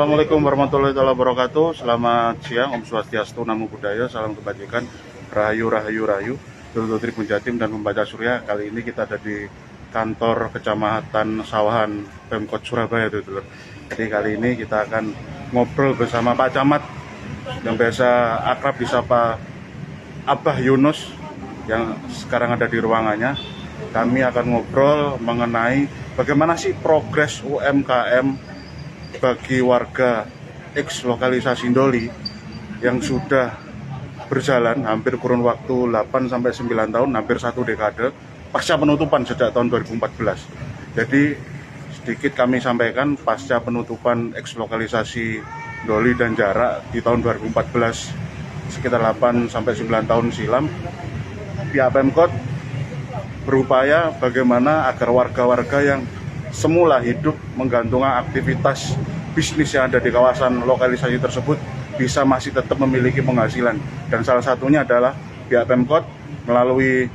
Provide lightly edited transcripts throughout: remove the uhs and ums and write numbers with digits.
Assalamualaikum warahmatullahi wabarakatuh. Selamat siang, Om Swastiastu, Namo Buddhaya, salam kebajikan, Rahayu Rahayu Rahayu, Dulur Tribun Jatim dan Pembaca Surya. Kali ini kita ada di kantor Kecamatan Sawahan, Pemkot Surabaya, Dulur. Jadi kali ini kita akan ngobrol bersama Pak Camat yang biasa akrab disapa Abah Yunus yang sekarang ada di ruangannya. Kami akan ngobrol mengenai bagaimana sih progres UMKM bagi warga X lokalisasi Ndoli yang sudah berjalan hampir kurun waktu 8-9 tahun, hampir 1 dekade pasca penutupan sejak tahun 2014. Jadi sedikit kami sampaikan, pasca penutupan X lokalisasi Ndoli dan Jarak di tahun 2014 sekitar 8-9 tahun silam, pihak Pemkot berupaya bagaimana agar warga-warga yang semula hidup menggantungkan aktivitas bisnis yang ada di kawasan lokalisasi tersebut bisa masih tetap memiliki penghasilan. Dan salah satunya adalah pihak Pemkot melalui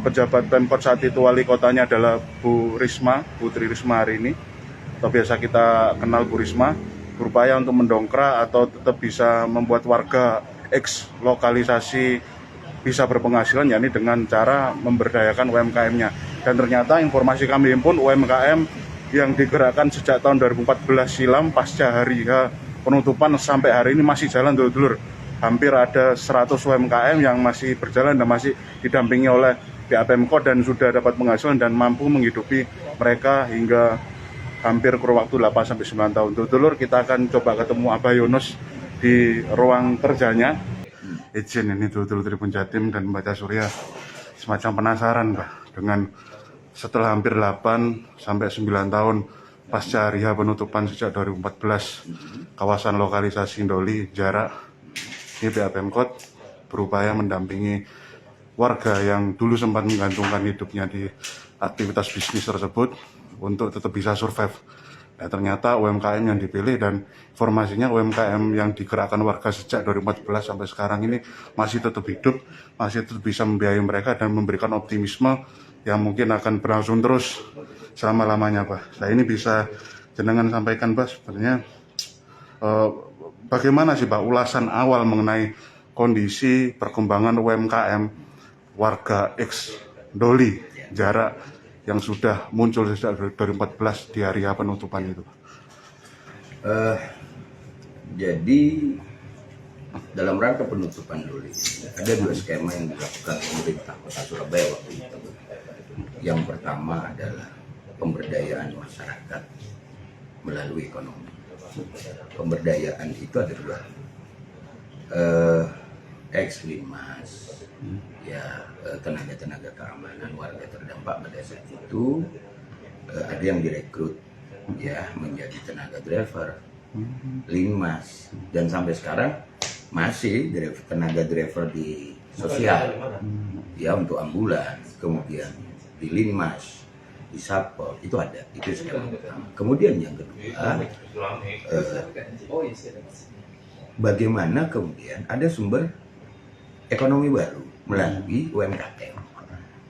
pejabat Pemkot saat itu, wali kotanya adalah Bu Risma, Putri Risma hari ini, atau biasa kita kenal Bu Risma, berupaya untuk mendongkrak atau tetap bisa membuat warga X lokalisasi bisa berpenghasilan, yakni dengan cara memberdayakan UMKM-nya. Dan ternyata informasi kami himpun, UMKM yang digerakkan sejak tahun 2014 silam pasca hari H penutupan sampai hari ini masih jalan, dulur-dulur. Hampir ada 100 UMKM yang masih berjalan dan masih didampingi oleh pihak Pemkot dan sudah dapat penghasilan dan mampu menghidupi mereka hingga hampir kurun waktu 8-9 tahun. Dulur-dulur, kita akan coba ketemu Abah Yunus di ruang kerjanya. Izin ini Dulur Tribun Jatim dan Pembaca Surya, semacam penasaran Pak, dengan setelah hampir 8-9 tahun pasca hari H penutupan sejak 2014 kawasan lokalisasi Ndoli Jarak, ini pihak Pemkot berupaya mendampingi warga yang dulu sempat menggantungkan hidupnya di aktivitas bisnis tersebut untuk tetap bisa survive. Nah, ternyata UMKM yang dipilih dan informasinya UMKM yang digerakkan warga sejak 2014 sampai sekarang ini masih tetap hidup, masih tetap bisa membiayai mereka dan memberikan optimisme yang mungkin akan berlangsung terus selama-lamanya, Pak. Nah, ini bisa jenengan sampaikan, Pak, sebenarnya bagaimana sih, Pak, ulasan awal mengenai kondisi perkembangan UMKM warga X Ndoli Jarak yang sudah muncul sejak 2014 di hari penutupan itu? Jadi dalam rangka penutupan Ndoli ada 2 skema yang dilakukan pemerintah Kota Surabaya waktu itu. Yang pertama adalah pemberdayaan masyarakat melalui ekonomi. Pemberdayaan itu ada 2, X-Linmas, ya, tenaga-tenaga keamanan warga terdampak pada saat itu, ada yang direkrut ya menjadi tenaga driver, Linmas, dan sampai sekarang masih tenaga driver di sosial ya untuk ambulan, kemudian di Linmas, di Satpol, itu ada, itu skema pertama. Kemudian yang kedua, bagaimana kemudian ada sumber ekonomi baru melalui UMKM.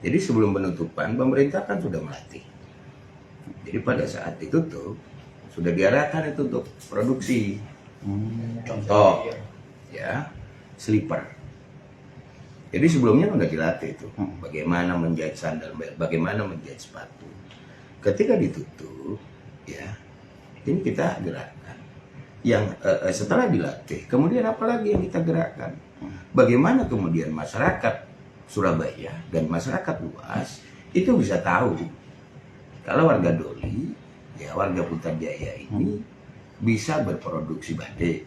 Jadi sebelum penutupan pemerintah kan sudah melatih. Jadi pada saat itu tuh sudah diarahkan itu untuk produksi. Contoh ya, slipper. Jadi sebelumnya sudah dilatih itu bagaimana menjahit sandal, bagaimana menjahit sepatu. Ketika ditutup ya, ini kita gerakkan. Yang setelah dilatih, kemudian apa lagi yang kita gerakkan? Bagaimana kemudian masyarakat Surabaya dan masyarakat luas itu bisa tahu kalau warga Ndoli, ya warga Putrajaya ini bisa berproduksi batik,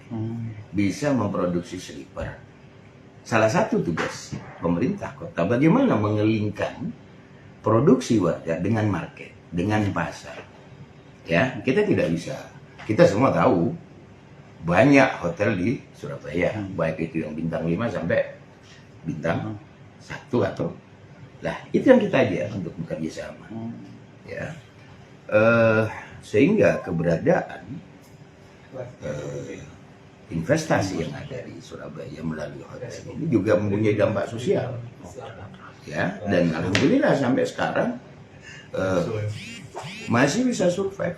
bisa memproduksi slipper. Salah satu tugas pemerintah kota bagaimana mengelingkan produksi warga dengan market, dengan pasar. Ya, kita tidak bisa. Kita semua tahu banyak hotel di Surabaya, baik itu yang bintang 5 sampai bintang 1 atau lah, itu yang kita ajar untuk bekerja sama. Ya, sehingga keberadaan investasi yang ada di Surabaya melalui hotel ini juga mempunyai dampak sosial. Ya, dan alhamdulillah sampai sekarang masih bisa survive.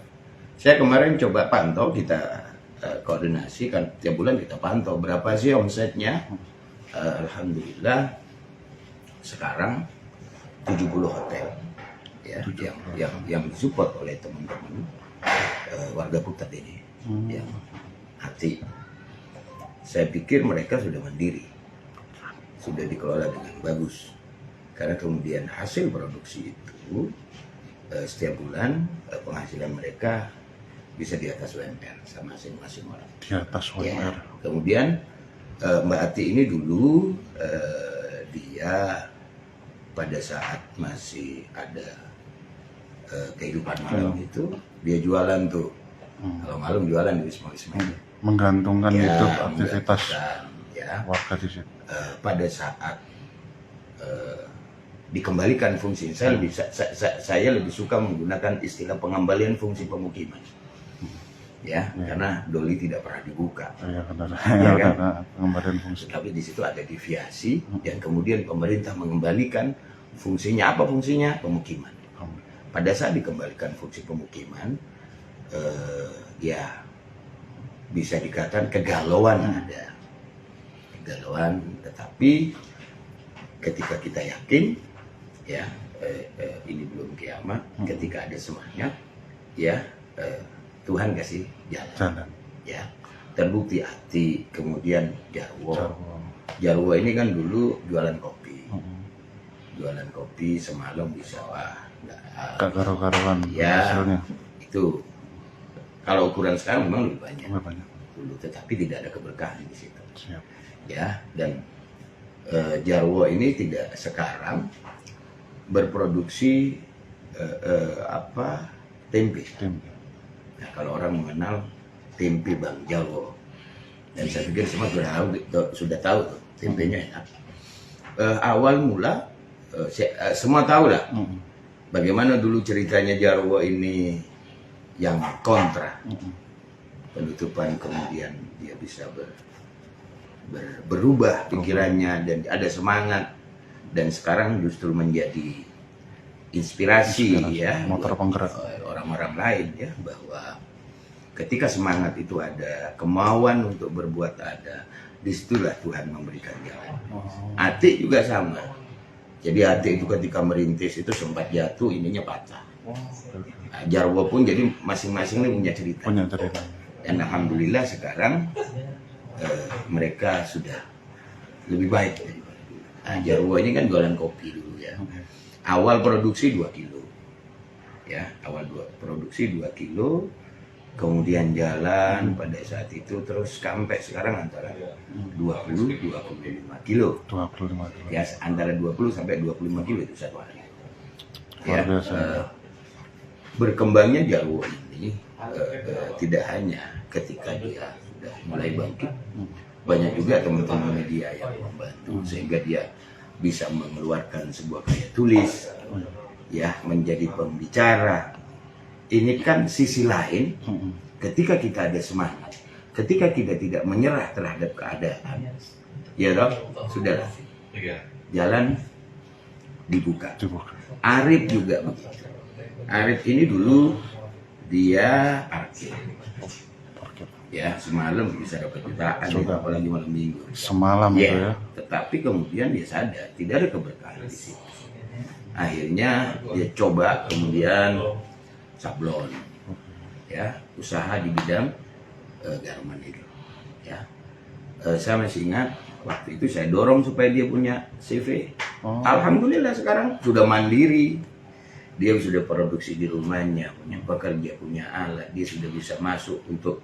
Saya kemarin coba pantau, kita koordinasi kan tiap bulan kita pantau berapa sih omsetnya. Alhamdulillah sekarang 70 hotel ya yang disupport oleh teman-teman warga Putat ini yang hati. Saya pikir mereka sudah mandiri, sudah dikelola dengan bagus, karena kemudian hasil produksi itu setiap bulan penghasilan mereka bisa di atas UMR sama masing-masing orang. Di atas UMR. Ya. Kemudian Mbak Ati ini dulu dia pada saat masih ada kehidupan malam itu dia jualan tuh. Kalau malam jualan di Wisma-Wisma. Menggantungkan Ya, hidup aktivitas ya. warga di situ. Pada saat dikembalikan fungsi, saya lebih suka menggunakan istilah pengembalian fungsi pemukiman, ya, karena Doli tidak pernah dibuka, Ya, benar. Ya, kan? Pengembalian fungsi. Tapi di situ ada deviasi, dan kemudian pemerintah mengembalikan fungsinya. Apa fungsinya? Pemukiman. Pada saat dikembalikan fungsi pemukiman, ya bisa dikatakan kegalauan ada, kegalauan. Tetapi ketika kita yakin, ya ini belum kiamat, ketika ada semangat, ya Tuhan kasih jalan. Ya, terbukti Ati, kemudian Jarwo ini kan dulu jualan kopi, semalam di sawah, Karuan ya hasilnya. itu. Kalau ukuran sekarang memang lebih banyak Dulu. tetapi tidak ada keberkahan di situ. Siap. Ya, dan Jarwo ini tidak sekarang berproduksi tempe. Nah, kalau orang mengenal tempe Bang Jarwo, dan saya pikir semua sudah tahu tuh, tempenya enak. Awal mula semua tahu lah bagaimana dulu ceritanya Jarwo ini yang kontra penutupan, kemudian dia bisa berubah pikirannya dan ada semangat, dan sekarang justru menjadi inspirasi ya motor penggerak orang-orang lain, ya, bahwa ketika semangat itu ada, kemauan untuk berbuat ada, disitulah Tuhan memberikan jalan. Ati juga sama. Jadi Ati itu ketika merintis itu sempat jatuh, ininya patah. Nah, Jarwo pun jadi masing-masing ini punya cerita. Dan alhamdulillah sekarang mereka sudah lebih baik daripada dulu. Nah, Jarwo ini kan jualan kopi dulu ya. Awal produksi 2 kilo. Ya, produksi 2 kilo. Kemudian jalan pada saat itu terus sampai sekarang antara 20-25 kilo. 25 kilo. Ya, antara 20 sampai 25 kilo itu satu hari. Ya, berkembangnya Jarwo ini tidak hanya ketika dia sudah mulai bangkit, banyak juga teman-teman media yang membantu sehingga dia bisa mengeluarkan sebuah karya tulis, ya, menjadi pembicara. Ini kan sisi lain, ketika kita ada semangat, ketika kita tidak menyerah terhadap keadaan, ya dong, sudahlah, jalan dibuka. Arif juga begitu. Arif ini dulu dia parkir, ya, semalam bisa dapat jutaan, apalagi malam minggu. Semalam ya, itu ya. Tetapi kemudian dia sadar tidak ada keberkahan di situ. Akhirnya dia coba kemudian sablon, ya, usaha di bidang garmen itu, ya. Saya masih ingat waktu itu saya dorong supaya dia punya CV. Alhamdulillah sekarang sudah mandiri, dia sudah produksi di rumahnya, punya pekerja, punya alat, dia sudah bisa masuk untuk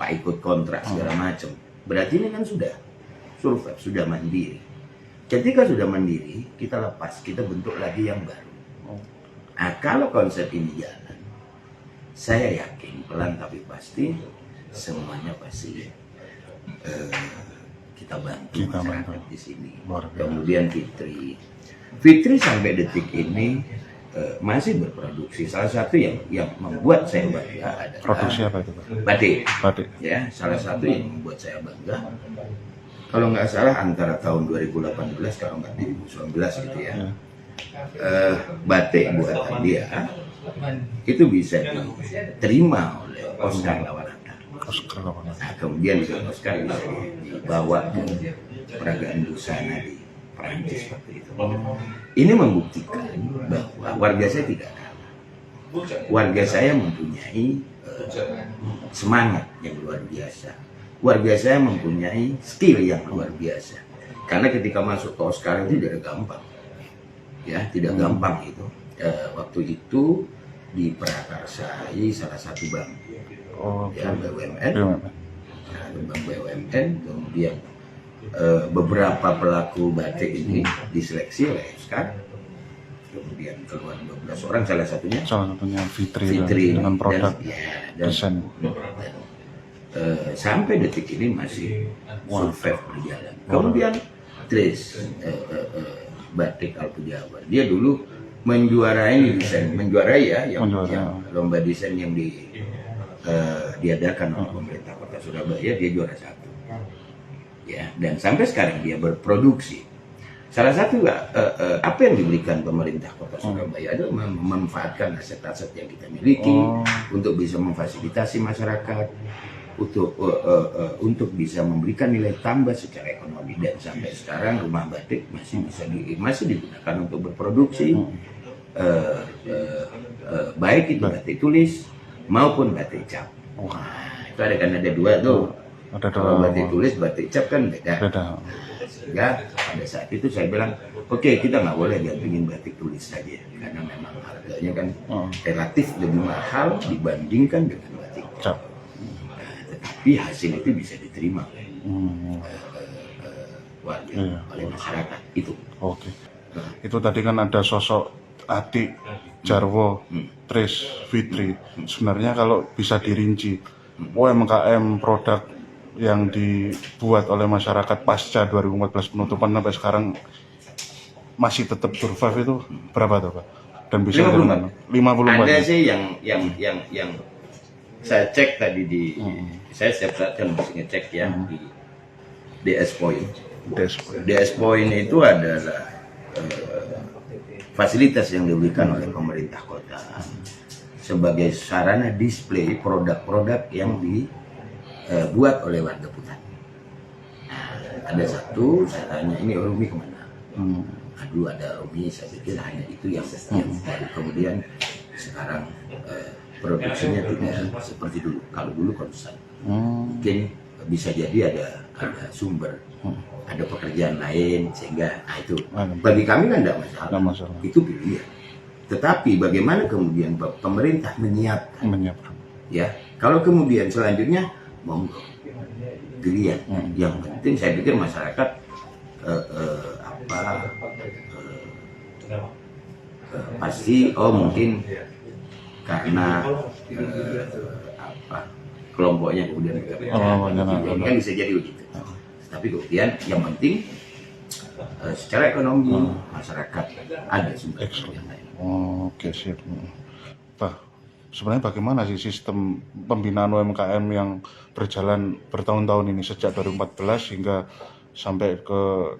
ikut kontrak segala macam. Berarti ini kan sudah survive, sudah mandiri. Ketika sudah mandiri, kita lepas, kita bentuk lagi yang baru. Nah, kalau konsep ini jalan, saya yakin pelan tapi pasti semuanya pasti kita bantu masyarakat di sini. Kemudian Fitri sampai detik ini masih berproduksi. Salah satu yang membuat saya bangga adalah produksi apa itu, Pak? Batik. Ya, salah satu yang membuat saya bangga. Kalau nggak salah antara tahun 2018 kalau nggak 2019 gitu ya. Batik buatan dia itu bisa diterima oleh Oscar Lawan. Oscar apa? Nah, kemudian juga Oscar bisa dibawa ke peragaan busana di Perancis waktu itu. Ini membuktikan bahwa warga saya tidak kalah. Warga saya mempunyai semangat yang luar biasa. Warga saya mempunyai skill yang luar biasa. Karena ketika masuk ke Oscar itu tidak gampang, ya tidak gampang itu. Waktu itu diprakarsai salah satu bank, ya BUMN, bank BUMN, kemudian beberapa pelaku batik ini diseleksi oleh Oscar, kemudian keluar 12 orang, salah satunya Fitri dengan produk desain. Sampai detik ini masih survive berjalan. Kemudian Tris batik Alpu Jawa, dia dulu menjuarai yang lomba desain yang diadakan oleh pemerintah Kota Surabaya, dia juara 1. Ya, dan sampai sekarang dia berproduksi. Salah satu apa yang diberikan pemerintah Kota Surabaya adalah memanfaatkan aset-aset yang kita miliki untuk bisa memfasilitasi masyarakat, untuk bisa memberikan nilai tambah secara ekonomi, dan sampai sekarang rumah batik masih digunakan untuk berproduksi, baik itu batik tulis maupun batik cap. Itu ada dua tuh. Kalau batik tulis, batik cap kan beda. Sehingga pada saat itu saya bilang, oke, kita nggak boleh gantungin batik tulis saja, karena memang harganya kan relatif lebih mahal dibandingkan dengan batik cap. Tetapi hasil itu bisa diterima oleh warga, oleh masyarakat itu. Oke. Itu tadi kan ada sosok Ati, Jarwo, Tris, Fitri. Sebenarnya kalau bisa dirinci, UMKM produk yang dibuat oleh masyarakat pasca 2014 penutupan sampai sekarang masih tetap survive itu berapa tuh Pak? Dan bisa 54. Ada sih yang saya cek tadi saya setiap saat kan mesti ngecek ya di DS Point. DS Point itu adalah fasilitas yang diberikan oleh pemerintah kota sebagai sarana display produk-produk yang dibuat oleh warga Putat. Ada satu, saya tanya, ini Rumi kemana? Dulu ada Rumi, saya pikir hanya itu yang baru. Kemudian sekarang produksinya tidak seperti dulu. Kalau dulu konstan. Mungkin bisa jadi ada sumber, ada pekerjaan lain, sehingga itu bagi kami kan tidak masalah. Itu pilihan. Tetapi bagaimana kemudian pemerintah menyiapkan? Ya, kalau kemudian selanjutnya monggo dilihat. Yang penting saya pikir masyarakat pasti mungkin karena kelompoknya kemudian kan bisa jadi begitu. Tapi kemudian yang penting secara ekonomi masyarakat ada sumber yang lain. Oke, siap. Pak, sebenarnya bagaimana sih sistem pembinaan UMKM yang berjalan bertahun-tahun ini sejak 2014 hingga sampai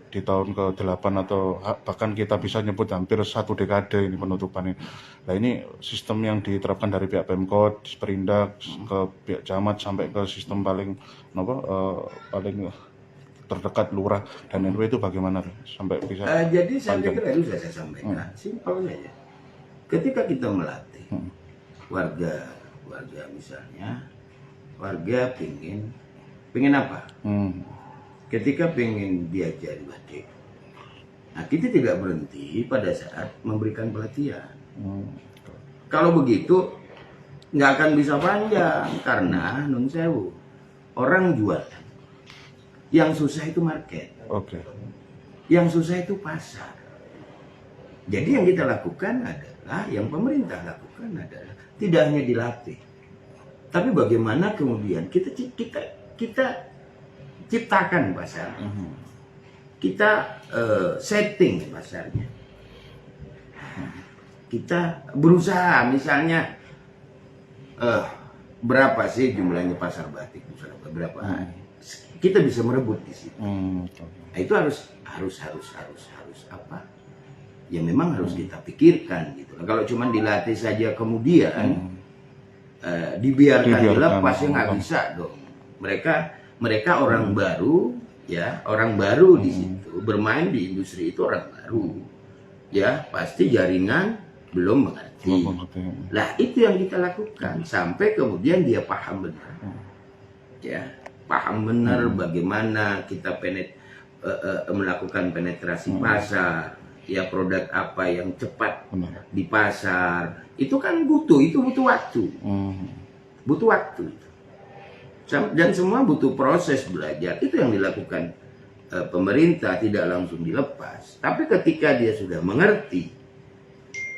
di tahun ke-8 atau bahkan kita bisa nyebut hampir 1 dekade ini penutupan ini. Nah, ini sistem yang diterapkan dari pihak Pemkot, Perindak, ke pihak camat sampai ke sistem paling terdekat lurah dan RW itu bagaimana sampai bisa? Jadi saya pikir itu saya sampaikan simpel saja. Ketika kita melatih warga misalnya, warga pengen apa? Ketika pengen diajar batik, nah kita tidak berhenti pada saat memberikan pelatihan. Kalau begitu nggak akan bisa panjang, karena nun sewu, orang jualan, yang susah itu market, yang susah itu pasar. Jadi yang kita lakukan adalah, yang pemerintah lakukan adalah tidak hanya dilatih, tapi bagaimana kemudian kita ciptakan pasar, kita setting pasarnya, kita berusaha misalnya berapa sih jumlahnya pasar batik berapa, kita bisa merebut di situ. Nah, itu harus apa? Ya memang harus kita pikirkan gitu. Kalau cuma dilatih saja kemudian dibiarkan Dibiarkan. dilepas ya nggak bisa dong. Mereka orang baru, ya orang baru di situ bermain di industri itu orang baru, ya pasti jaringan belum mengerti. Lah itu yang kita lakukan sampai kemudian dia paham benar, ya paham benar bagaimana kita melakukan penetrasi pasar, ya produk apa yang cepat di pasar. Itu kan butuh waktu. Butuh waktu. Dan semua butuh proses belajar. Itu yang dilakukan pemerintah, tidak langsung dilepas. Tapi ketika dia sudah mengerti,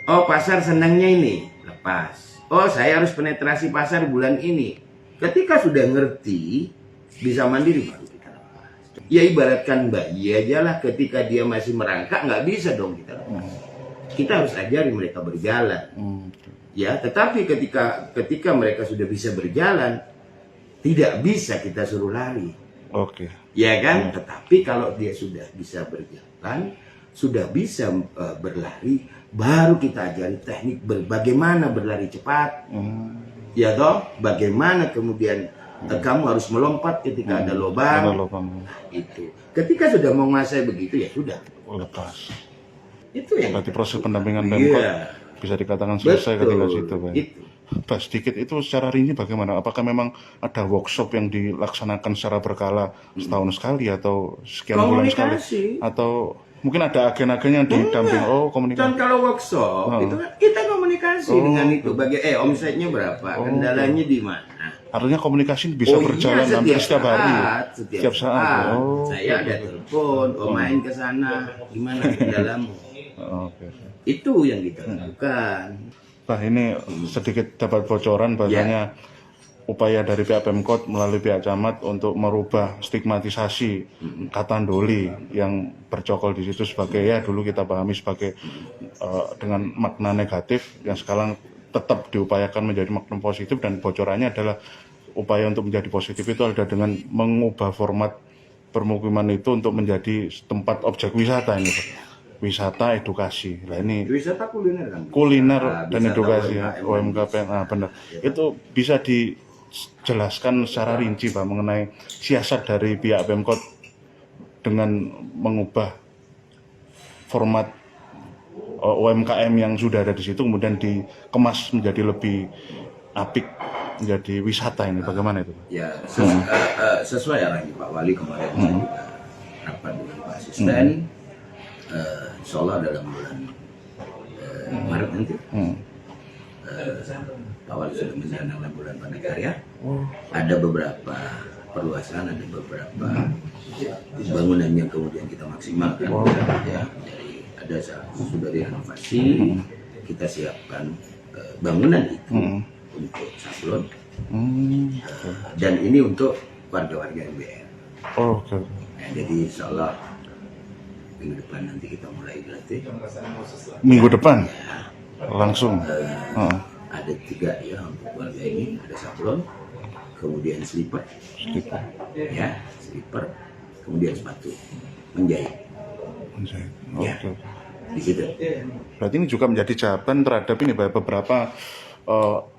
oh pasar senangnya ini, lepas. Oh saya harus penetrasi pasar bulan ini. Ketika sudah ngerti, bisa mandiri baru kita lepas. Ya ibaratkan bayi aja lah, ketika dia masih merangkak nggak bisa dong kita lepas. Kita harus ajari mereka berjalan. Ya, tetapi ketika mereka sudah bisa berjalan, tidak bisa kita suruh lari. Oke. Ya kan? Tetapi kalau dia sudah bisa berjalan, sudah bisa berlari, baru kita ajari teknik bagaimana berlari cepat. Ya toh, bagaimana kemudian kamu harus melompat ketika ada lubang. Itu. Ketika sudah menguasai begitu ya sudah Lepas. Itu yang Berarti proses pendampingan Pemkot bisa dikatakan selesai ketika situ, Pak. Pak, sedikit itu secara rinci bagaimana? Apakah memang ada workshop yang dilaksanakan secara berkala setahun sekali atau sekian bulan sekali? Atau mungkin ada agen-agen yang didamping? Oh, komunikasi. Dan kalau workshop itu kan kita komunikasi dengan itu. Omsetnya berapa? Kendalanya di mana? Artinya komunikasi bisa berjalan hampir setiap hari. Setiap saat. Saya ada telepon, main ke sana, gimana kendalamu? Itu yang kita lakukan. Nah ini sedikit dapat bocoran bahwasanya upaya dari pihak Pemkot melalui pihak camat untuk merubah stigmatisasi kata Ndoli yang bercokol di situ sebagai dulu kita pahami sebagai dengan makna negatif yang sekarang tetap diupayakan menjadi makna positif, dan bocorannya adalah upaya untuk menjadi positif itu ada dengan mengubah format permukiman itu untuk menjadi tempat objek wisata ini, wisata edukasi. Nah ini wisata kuliner kan? Kuliner dan edukasi UMKM. Benar. Itu bisa dijelaskan secara rinci Pak mengenai siasat dari pihak Pemkot dengan mengubah format UMKM yang sudah ada di situ kemudian dikemas menjadi lebih apik, menjadi wisata ini. Bagaimana itu? Ya, sesuai arahan Pak Wali kemarin saya juga rapat dengan Pak Asisten. Insya Allah dalam bulan Maret nanti Pak Wali sudah mencanangkan bulan Panekarya. Ada beberapa perluasan, ada beberapa bangunan yang kemudian kita maksimalkan. Ya, jadi ada sudah direnovasi, kita siapkan bangunan itu untuk sablon, dan ini untuk warga-warga MBR. Nah, jadi insya Allah minggu depan nanti kita mulai dilatih. Minggu depan? Langsung? Ada 3 ya untuk warga ini, ada sablon, kemudian slipper, ya slipper, kemudian sepatu menjahit. Ya, di situ. Berarti ini juga menjadi jawaban terhadap ini beberapa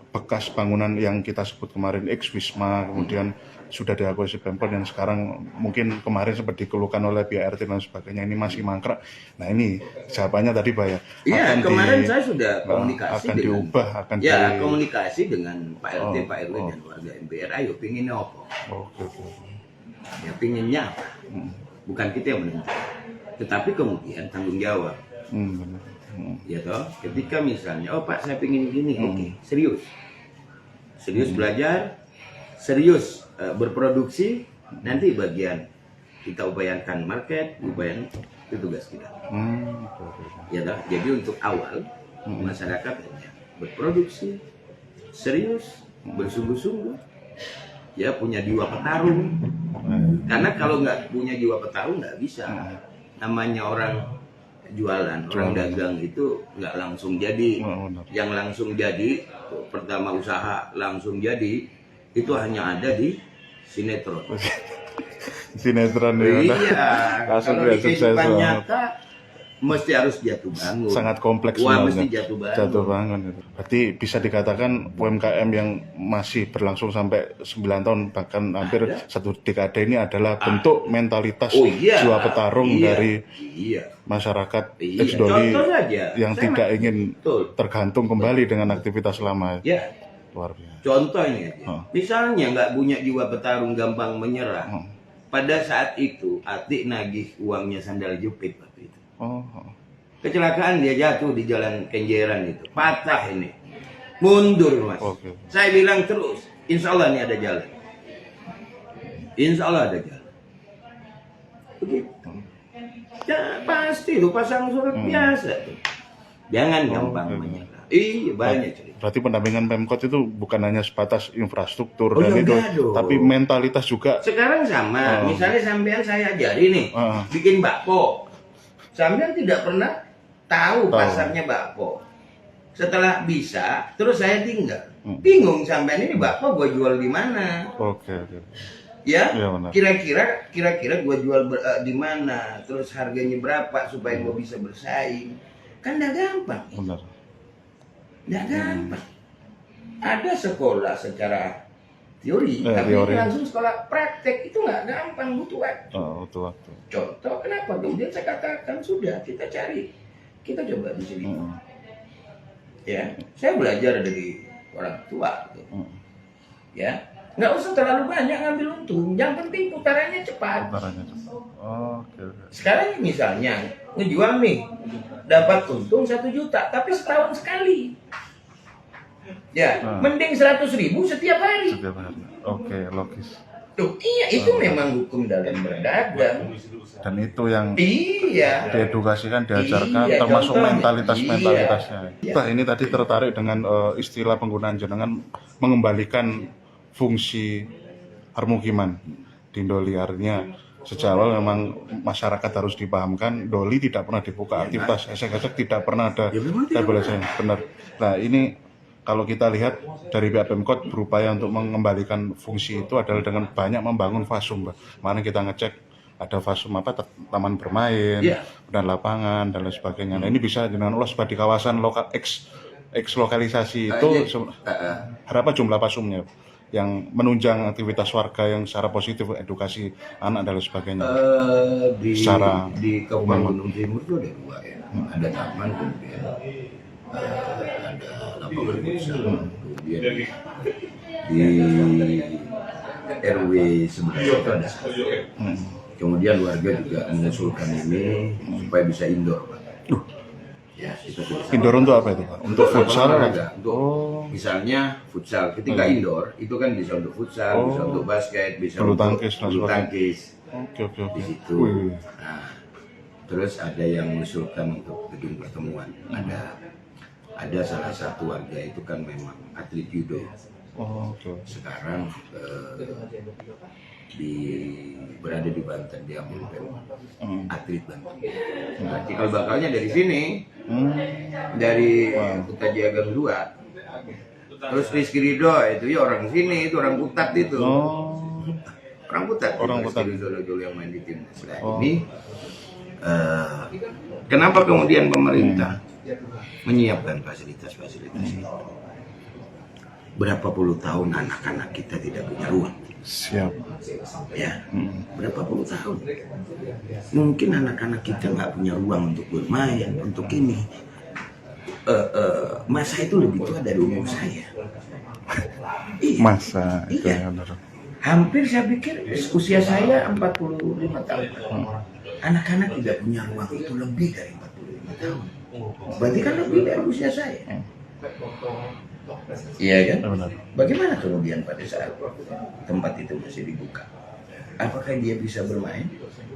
bekas bangunan yang kita sebut kemarin ex Wisma, kemudian sudah diakuisisi Pemkot dan sekarang mungkin kemarin sempat dikeluhkan oleh pihak RT dan sebagainya, ini masih mangkrak. Nah ini jawabannya tadi Pak ya. Iya, kemarin saya sudah komunikasi akan diubah, komunikasi dengan Pak RT, Pak RW dan warga MBR. Ayo pinginnya apa? Ya pinginnya apa? Bukan kita yang menentukan, tetapi kemudian tanggung jawab. Ya toh, ketika misalnya, oh Pak saya pingin gini, oke, serius belajar, serius berproduksi, nanti bagian kita upayakan market, upayakan itu tugas kita. Ya toh, jadi untuk awal masyarakat hanya berproduksi, serius, bersungguh-sungguh, ya punya jiwa petarung. Karena kalau nggak punya jiwa petarung nggak bisa. Namanya orang jualan, orang dagang itu nggak langsung jadi. Yang langsung jadi, pertama usaha langsung jadi, itu hanya ada di sinetron. Sinetron ya. Iya. Kalau di kehidupan nyata mesti harus jatuh bangun. Sangat kompleks Wah, sebenarnya. mesti jatuh bangun. Jatuh bangun itu. Berarti bisa dikatakan UMKM yang masih berlangsung sampai 9 tahun bahkan hampir satu dekade ini adalah bentuk mentalitas jiwa petarung dari masyarakat ex-Doli yang tidak ingin tergantung kembali dengan aktivitas lama. Ya. Luar biasa. Contoh ini aja. Misalnya nggak punya jiwa petarung, gampang menyerah. Pada saat itu Atik nagih uangnya sandal jepit waktu itu. Kecelakaan, dia jatuh di jalan Kenjeran itu, patah ini, mundur mas. Saya bilang terus, insya Allah ini ada jalan, insya Allah ada jalan. Begitu. Ya pasti lu pasang surat biasa tuh. Jangan gampang menyerah. Iya banyak cerita. Berarti pendampingan Pemkot itu bukan hanya sebatas infrastruktur dan itu, tapi mentalitas juga. Sekarang sama, misalnya sampean saya ajari nih, bikin bakpo. Sampean tidak pernah tahu pasarnya bakpo. Setelah bisa, terus saya tinggal. Bingung sampean ini bakpo gue jual di mana? Ya, kira-kira gue jual di mana? Terus harganya berapa supaya gue bisa bersaing? Kan nggak gampang. Benar. Nggak gampang. Ada sekolah secara teori, tapi langsung sekolah praktek itu nggak gampang, butuh waktu. Contoh kenapa? Kemudian saya katakan sudah kita cari, kita coba di sini. Ya, saya belajar dari orang tua, gitu. Ya, nggak usah terlalu banyak ngambil untung, yang penting putarannya cepat. Sekarang misalnya ngejual nih, dapat untung 1 juta, tapi setahun sekali. Ya, mending 100.000 setiap hari. Logis. Tuh, iya, itu memang hukum dalam berdagang. Dan itu yang diedukasikan, diajarkan, termasuk mentalitasnya. Ini tadi tertarik dengan istilah penggunaan jenengan mengembalikan fungsi permukiman di Doli. Artinya sejak awal memang masyarakat harus dipahamkan Doli tidak pernah dibuka aktivitas esek-esek, tidak pernah ada benar. Nah ini kalau kita lihat dari pihak Pemkot berupaya untuk mengembalikan fungsi itu adalah dengan banyak membangun fasum. Mana kita ngecek ada fasum taman bermain, dan lapangan dan lain sebagainya. Nah ini bisa dengan ulas di kawasan lokal eks lokalisasi itu berapa jumlah fasumnya yang menunjang aktivitas warga yang secara positif, edukasi anak dan lain sebagainya. Di Kabupaten Gunung Timur itu ada 2 ya, ada taman, kemudian ada lapangan futsal, kemudian di RW sebelah itu ada 1. Kemudian warga juga mengusulkan ini supaya bisa indoor, Pak. Ya, itu indoor untuk apa itu, Pak? Untuk futsal? Untuk misalnya futsal, ketika indoor itu kan bisa untuk futsal, bisa untuk basket, bisa untuk bulu tangkis. Di situ. Nah, terus ada yang mengusulkan untuk gedung pertemuan. Ada salah satu warga itu kan memang atlet judo. Sekarang berada di Banten, dia ambil atlet Banten. Nah, cikal bakalnya dari sini, dari Kutaji Agam 2. Terus Rizky Ridho itu ya orang sini, itu orang Kutat itu. Orang Kutat. Rizky Ridho dulu yang main di timnas. Nah, ini kenapa kemudian pemerintah menyiapkan fasilitas-fasilitas itu? Berapa puluh tahun anak-anak kita tidak punya ruang. Siap. Ya, berapa puluh tahun. Mungkin anak-anak kita nggak punya ruang untuk bermain, untuk ini. Masa itu lebih tua dari umur saya. Masa itu iya. Hampir saya pikir usia saya 45 tahun. Anak-anak tidak punya ruang itu lebih dari 45 tahun. Berarti kan lebih dari usia saya. Iya kan? Bagaimana kemudian pada saat tempat itu masih dibuka? Apakah dia bisa bermain?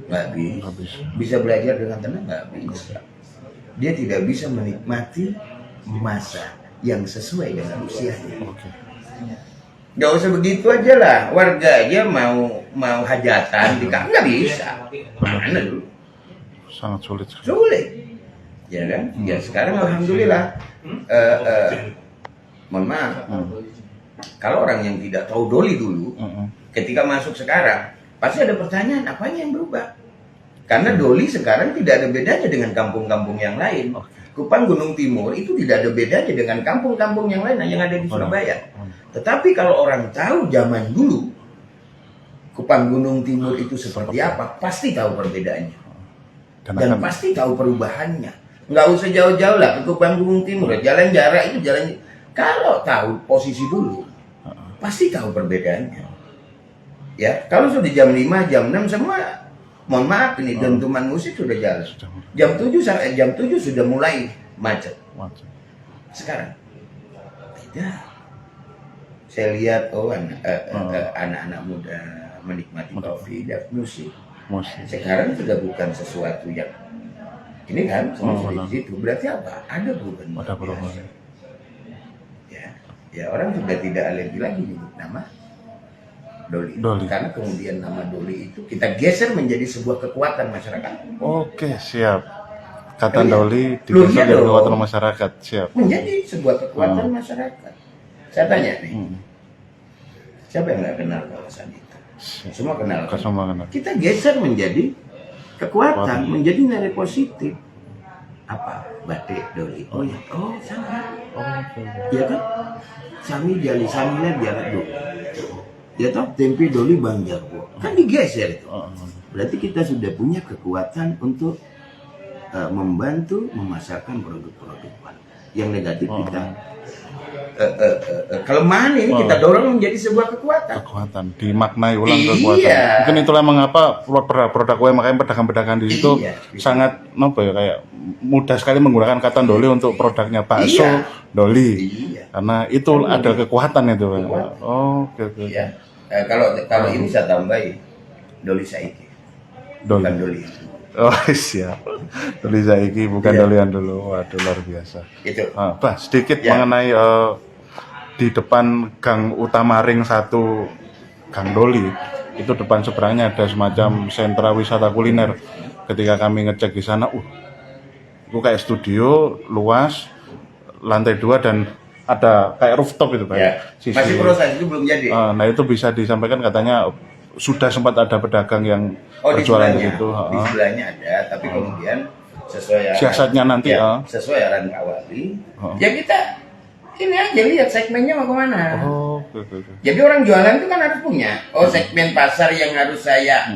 Nggak bisa. Bisa belajar dengan tenang? Nggak bisa. Dia tidak bisa menikmati masa yang sesuai dengan usianya. Nggak usah begitu aja lah. Warga aja mau hajatan di kamar nggak bisa. Mana dulu? Sangat sulit. Ya kan? Ya sekarang alhamdulillah. Mohon maaf. Kalau orang yang tidak tahu Doli dulu, ketika masuk sekarang, pasti ada pertanyaan, apanya yang berubah? Karena Doli sekarang tidak ada bedanya dengan kampung-kampung yang lain. Kupang Gunung Timur itu tidak ada bedanya dengan kampung-kampung yang lain yang ada di Surabaya. Tetapi kalau orang tahu zaman dulu Kupang Gunung Timur itu seperti apa, pasti tahu perbedaannya. Dan pasti tahu perubahannya. Nggak usah jauh-jauh lah ke Kupang Gunung Timur. Jalan jarak itu jalan. Kalau tahu posisi dulu, pasti tahu perbedaannya. Ya, kalau sudah jam 5, jam 6 semua, mohon maaf ini dentuman musik sudah jalan. Jam 7 sudah mulai macet. Sekarang tidak. Saya lihat anak-anak muda menikmati kopi dan musik. Sekarang sudah bukan sesuatu yang ini kan di situ. Berarti apa? Ada perubahan. Ya orang sudah tidak alergi lagi nyebut nama Doli. Karena kemudian nama Doli itu kita geser menjadi sebuah kekuatan masyarakat. Oke, siap. Kata Doli digeser menjadi kekuatan masyarakat, siap. Menjadi sebuah kekuatan masyarakat. Saya tanya nih, siapa yang nggak kenal kawasan itu? Semua kenal. Kita geser menjadi kekuatan, menjadi nilai positif. Apa? Batik Doli. Oh ya, sama. Iya kan? Sami Jali, Samilah Jarak Doli. Ya toh, tempe Doli Banjarwo. Kan digeser itu. Berarti kita sudah punya kekuatan untuk membantu memasarkan produk-produk baru. Yang negatif kita kelemahan ini kita dorong menjadi sebuah kekuatan. Dimaknai ulang kekuatan. Mungkin itulah mengapa produk UMKM pedagang-pedagang di situ sangat kayak mudah sekali menggunakan kata Doli untuk produknya bakso Doli. Karena itu ada kekuatan itu. Oke. Ya. Kalau ini saya tambahin Doli Saiki. Bukan Doli. Oh siap. Doli Saiki bukan Dolian dulu. Waduh luar biasa. Itu. Bah, sedikit mengenai di depan gang utama Ring 1 Gang Doli. Itu depan seberangnya ada semacam sentra wisata kuliner. Ketika kami ngecek di sana, itu kayak studio luas, lantai 2 dan ada kayak rooftop itu Pak. Ya. Masih proses itu belum jadi. Nah itu bisa disampaikan katanya sudah sempat ada pedagang yang berjualan di situ. Di sebelahnya ada, tapi kemudian sesuai siasatnya nanti sesuai arahan Kak Wali. Ya kita ini aja lihat segmennya mau kemana. Jadi orang jualan itu kan harus punya. Segmen pasar yang harus saya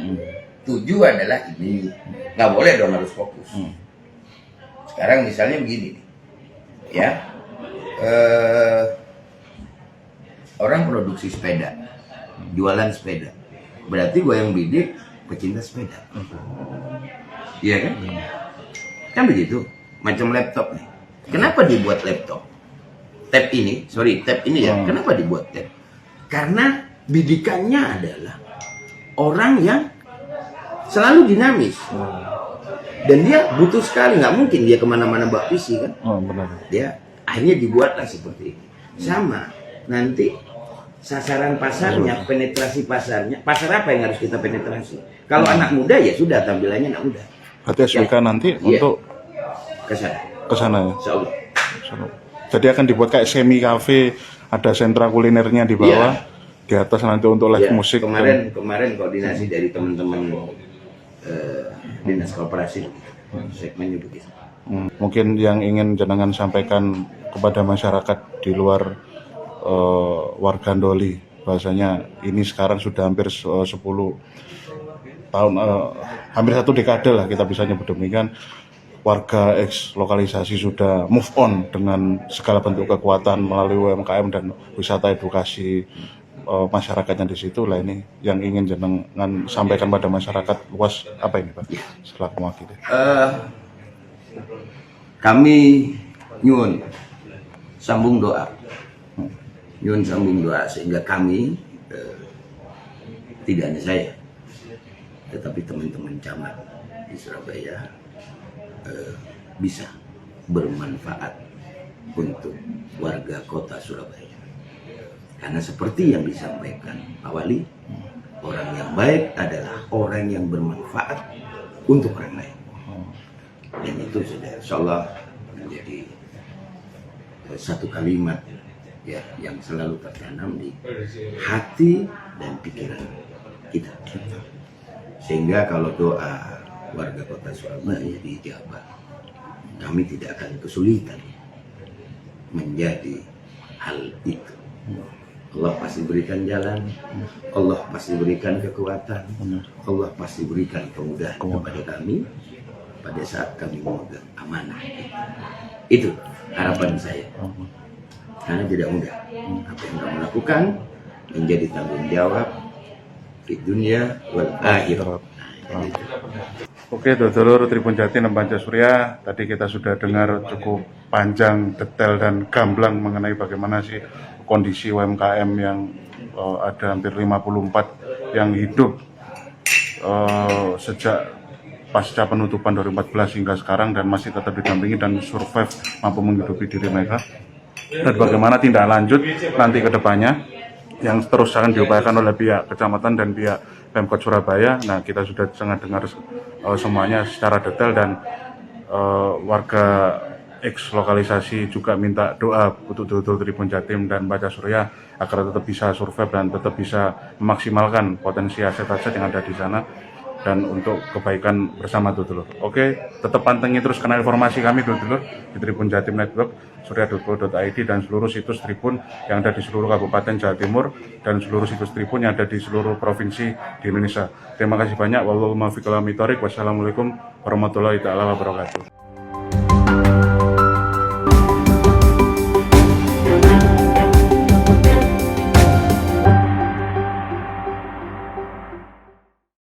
tuju adalah ini. Nggak boleh dong, harus fokus. Sekarang misalnya begini nih, ya. Orang produksi sepeda, jualan sepeda, berarti gue yang bidik pecinta sepeda, iya kan? Kan begitu, macam laptop nih. Kenapa dibuat laptop? Tab ini ya. Kenapa dibuat tab? Karena bidikannya adalah orang yang selalu dinamis. Dan dia butuh sekali, nggak mungkin dia kemana-mana bawa PC kan? Benar. Dia akhirnya dibuatlah seperti ini. Sama, nanti sasaran pasarnya, penetrasi pasarnya, pasar apa yang harus kita penetrasi? Kalau anak muda ya sudah tampilannya anak muda. Berarti SWK nanti untuk ke sana ya. Insyaallah. Jadi akan dibuat kayak semi cafe, ada sentra kulinernya di bawah, di atas nanti untuk live musik. Kemarin koordinasi dari teman-teman dinas koperasi, segmennya begitu. Mungkin yang ingin jenengan sampaikan kepada masyarakat di luar warga Doli, bahasanya ini sekarang sudah hampir 10 tahun, hampir 1 dekade lah kita bisa nyebut demikian. Warga ex lokalisasi sudah move on dengan segala bentuk kekuatan melalui UMKM dan wisata edukasi masyarakatnya di situ lah. Ini yang ingin jenengan sampaikan pada masyarakat luas apa ini Pak? Setelah mewakili. Kami nyuwun sambung doa, sehingga kami tidak hanya saya, tetapi teman-teman camat di Surabaya bisa bermanfaat untuk warga kota Surabaya. Karena seperti yang disampaikan Pak Wali, orang yang baik adalah orang yang bermanfaat untuk orang lain. Dan itu sudah insyaallah menjadi satu kalimat ya yang selalu tertanam di hati dan pikiran kita. Sehingga kalau doa warga kota Surabaya diijabah. Kami tidak akan kesulitan menjadi hal itu. Allah pasti berikan jalan, Allah pasti berikan kekuatan, Allah pasti berikan kemudahan kepada kami pada saat kami memegang amanah. Itu harapan saya. Karena tidak mudah. Apa yang kamu lakukan menjadi tanggung jawab di dunia wal akhirat. Oke, dulur Tribun Jatim dan Pancasurya, tadi kita sudah dengar cukup panjang, detail dan gamblang mengenai bagaimana sih kondisi UMKM yang ada hampir 54 yang hidup sejak pasca penutupan 2014 hingga sekarang dan masih tetap didampingi dan survive mampu menghidupi diri mereka, dan bagaimana tindak lanjut nanti ke depannya yang terus akan diupayakan oleh pihak kecamatan dan pihak Pemkot Surabaya. Nah, kita sudah sangat dengar semuanya secara detail, dan warga X lokalisasi juga minta doa untuk dulur Tribun Jatim dan Pancasurya agar tetap bisa survive dan tetap bisa memaksimalkan potensi aset-aset yang ada di sana dan untuk kebaikan bersama dulur. Oke, tetap pantengin terus kanal informasi kami dulur di Tribun Jatim Network, surya.co.id, dan seluruh situs Tribun yang ada di seluruh Kabupaten Jawa Timur dan seluruh situs Tribun yang ada di seluruh provinsi di Indonesia. Terima kasih banyak. Wassalamualaikum warahmatullahi wabarakatuh.